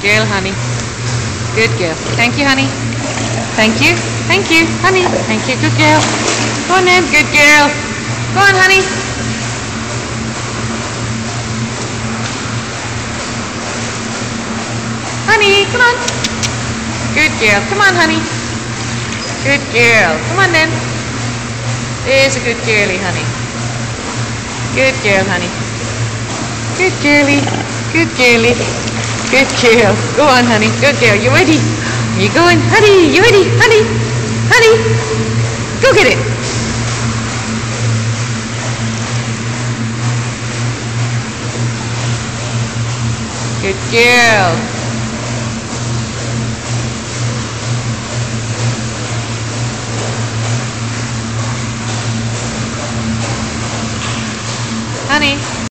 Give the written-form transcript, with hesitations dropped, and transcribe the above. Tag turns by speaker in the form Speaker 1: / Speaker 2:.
Speaker 1: girl, honey. Good girl. Thank you, honey. Thank you. Thank you, honey. Thank you. Good girl. Go on then. Good girl. Go on, honey. Honey, come on. Good girl. Come on, honey. Good girl. Come on then. There's a good girlie, honey. Good girl, honey. Good girlie. Good girlie. Good girl. Go on, honey. Good girl. You ready? You going? Honey, you ready? Honey. Honey. Go get it. Good girl. Honey.